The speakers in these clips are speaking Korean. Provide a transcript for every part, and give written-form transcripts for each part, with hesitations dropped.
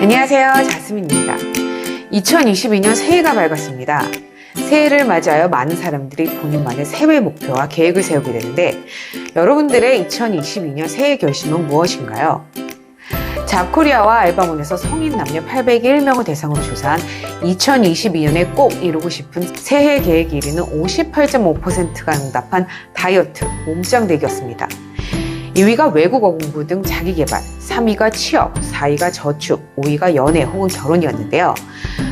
안녕하세요, 자스민입니다. 2022년 새해가 밝았습니다. 새해를 맞이하여 많은 사람들이 본인만의 새해 목표와 계획을 세우게 되는데 여러분들의 2022년 새해 결심은 무엇인가요? 잡코리아와 알바몬에서 성인 남녀 801명을 대상으로 조사한 2022년에 꼭 이루고 싶은 새해 계획 1위는 58.5%가 응답한 다이어트, 몸짱 대기였습니다. 2위가 외국어 공부 등 자기개발, 3위가 취업, 4위가 저축, 5위가 연애 혹은 결혼이었는데요.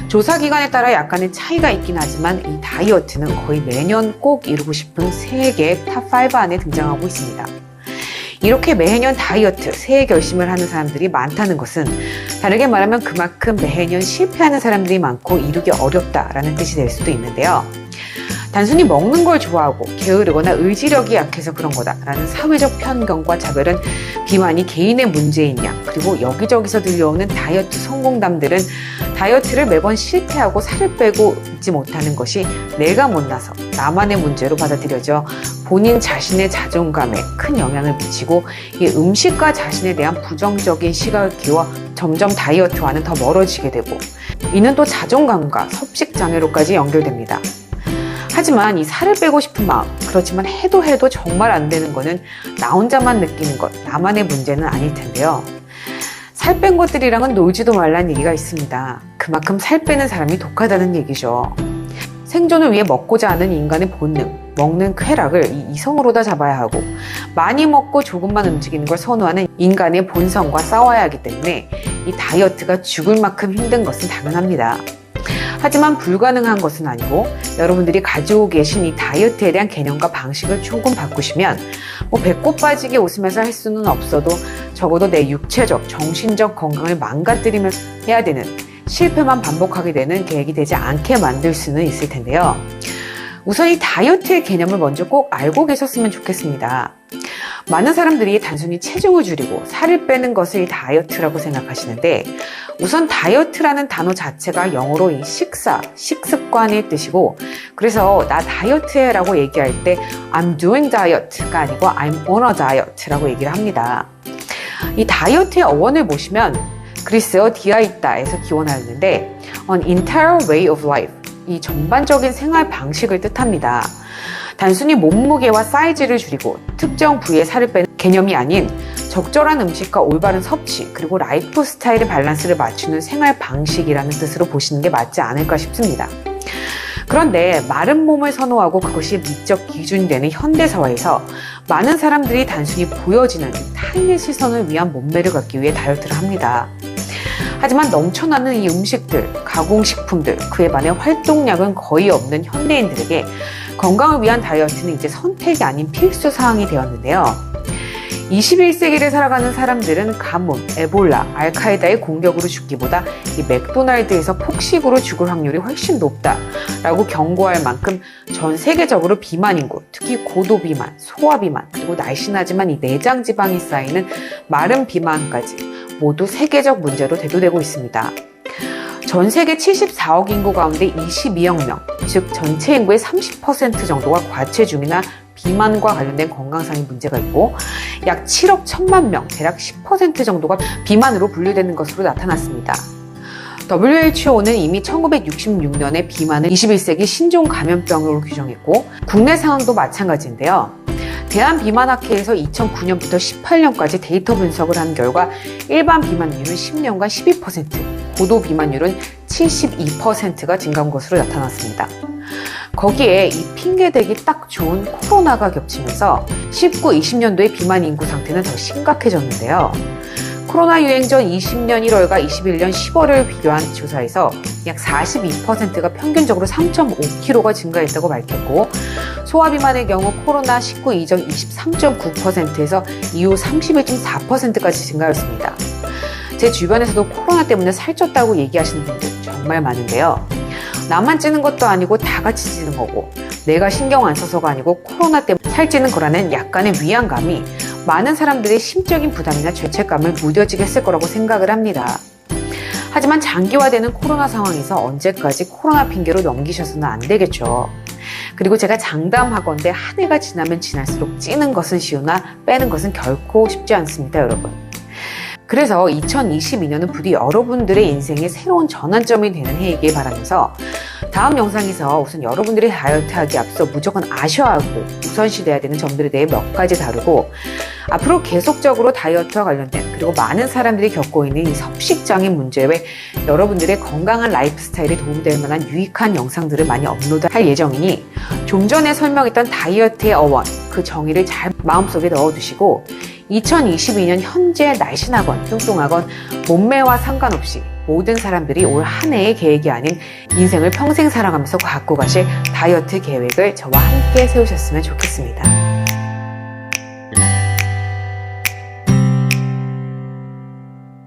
조사 기간에 따라 약간의 차이가 있긴 하지만 이 다이어트는 거의 매년 꼭 이루고 싶은 새해 계획 탑5 안에 등장하고 있습니다. 이렇게 매년 다이어트, 새해 결심을 하는 사람들이 많다는 것은 다르게 말하면 그만큼 매년 실패하는 사람들이 많고 이루기 어렵다라는 뜻이 될 수도 있는데요. 단순히 먹는 걸 좋아하고 게으르거나 의지력이 약해서 그런 거다라는 사회적 편견과 차별은 비만이 개인의 문제인 양, 그리고 여기저기서 들려오는 다이어트 성공담들은 다이어트를 매번 실패하고 살을 빼고 있지 못하는 것이 내가 못나서 나만의 문제로 받아들여져 본인 자신의 자존감에 큰 영향을 미치고 이 음식과 자신에 대한 부정적인 시각을 키워 점점 다이어트와는 더 멀어지게 되고 이는 또 자존감과 섭식장애로까지 연결됩니다. 하지만 이 살을 빼고 싶은 마음, 그렇지만 해도 정말 안 되는 거는 나 혼자만 느끼는 것, 나만의 문제는 아닐 텐데요. 살 뺀 것들이랑은 놀지도 말라는 얘기가 있습니다. 그만큼 살 빼는 사람이 독하다는 얘기죠. 생존을 위해 먹고자 하는 인간의 본능, 먹는 쾌락을 이 이성으로 다 잡아야 하고 많이 먹고 조금만 움직이는 걸 선호하는 인간의 본성과 싸워야 하기 때문에 이 다이어트가 죽을 만큼 힘든 것은 당연합니다. 하지만 불가능한 것은 아니고 여러분들이 가지고 계신 이 다이어트에 대한 개념과 방식을 조금 바꾸시면 배꼽 빠지게 웃으면서 할 수는 없어도 적어도 내 육체적, 정신적 건강을 망가뜨리면서 해야 되는 실패만 반복하게 되는 계획이 되지 않게 만들 수는 있을 텐데요. 우선 이 다이어트의 개념을 먼저 꼭 알고 계셨으면 좋겠습니다. 많은 사람들이 단순히 체중을 줄이고 살을 빼는 것을 다이어트라고 생각하시는데 우선 다이어트라는 단어 자체가 영어로 이 식습관의 뜻이고 그래서 나 다이어트해 라고 얘기할 때 I'm doing diet가 아니고 I'm on a diet라고 얘기를 합니다. 이 다이어트의 어원을 보시면 그리스어 디아이타에서 기원하였는데 An entire way of life, 이 전반적인 생활 방식을 뜻합니다. 단순히 몸무게와 사이즈를 줄이고 특정 부위의 살을 빼는 개념이 아닌 적절한 음식과 올바른 섭취 그리고 라이프 스타일의 밸런스를 맞추는 생활 방식이라는 뜻으로 보시는 게 맞지 않을까 싶습니다. 그런데 마른 몸을 선호하고 그것이 미적 기준이 되는 현대사회에서 많은 사람들이 단순히 보여지는 타인의 시선을 위한 몸매를 갖기 위해 다이어트를 합니다. 하지만 넘쳐나는 이 음식들, 가공식품들, 그에 반해 활동량은 거의 없는 현대인들에게 건강을 위한 다이어트는 이제 선택이 아닌 필수 사항이 되었는데요. 21세기를 살아가는 사람들은 가뭄, 에볼라, 알카에다의 공격으로 죽기보다 이 맥도날드에서 폭식으로 죽을 확률이 훨씬 높다라고 경고할 만큼 전 세계적으로 비만 인구, 특히 고도 비만, 소아 비만, 그리고 날씬하지만 이 내장 지방이 쌓이는 마른 비만까지 모두 세계적 문제로 대두되고 있습니다. 전 세계 74억 인구 가운데 22억 명, 즉 전체 인구의 30% 정도가 과체중이나 비만과 관련된 건강상의 문제가 있고 약 7억 1천만 명, 대략 10% 정도가 비만으로 분류되는 것으로 나타났습니다. WHO는 이미 1966년에 비만을 21세기 신종 감염병으로 규정했고 국내 상황도 마찬가지인데요. 대한비만학회에서 2009년부터 18년까지 데이터 분석을 한 결과 일반 비만율은 10년간 12%, 고도 비만율은 72%가 증가한 것으로 나타났습니다. 거기에 이 핑계대기 딱 좋은 코로나가 겹치면서 19-20년도의 비만 인구 상태는 더 심각해졌는데요. 코로나 유행 전 20년 1월과 21년 10월을 비교한 조사에서 약 42%가 평균적으로 3.5kg가 증가했다고 밝혔고 소아비만의 경우 코로나19 이전 23.9%에서 이후 31.4%까지 증가했습니다. 제 주변에서도 코로나 때문에 살쪘다고 얘기하시는 분들 정말 많은데요. 나만 찌는 것도 아니고 다 같이 찌는 거고 내가 신경 안 써서가 아니고 코로나 때문에 살찌는 거라는 약간의 위안감이 많은 사람들의 심적인 부담이나 죄책감을 무뎌지게 했을 거라고 생각을 합니다. 하지만 장기화되는 코로나 상황에서 언제까지 코로나 핑계로 넘기셔서는 안 되겠죠. 그리고 제가 장담하건대 한 해가 지나면 지날수록 찌는 것은 쉬우나 빼는 것은 결코 쉽지 않습니다, 여러분. 그래서 2022년은 부디 여러분들의 인생의 새로운 전환점이 되는 해이길 바라면서 다음 영상에서 우선 여러분들이 다이어트하기 앞서 무조건 아셔야 하고 우선시돼야 되는 점들에 대해 몇 가지 다루고 앞으로 계속적으로 다이어트와 관련된 그리고 많은 사람들이 겪고 있는 이 섭식장애 문제 외 여러분들의 건강한 라이프 스타일에 도움될 만한 유익한 영상들을 많이 업로드할 예정이니 좀 전에 설명했던 다이어트의 어원 그 정의를 잘 마음속에 넣어두시고 2022년 현재 날씬하건 뚱뚱하건 몸매와 상관없이 모든 사람들이 올 한 해의 계획이 아닌 인생을 평생 살아가면서 갖고 가실 다이어트 계획을 저와 함께 세우셨으면 좋겠습니다.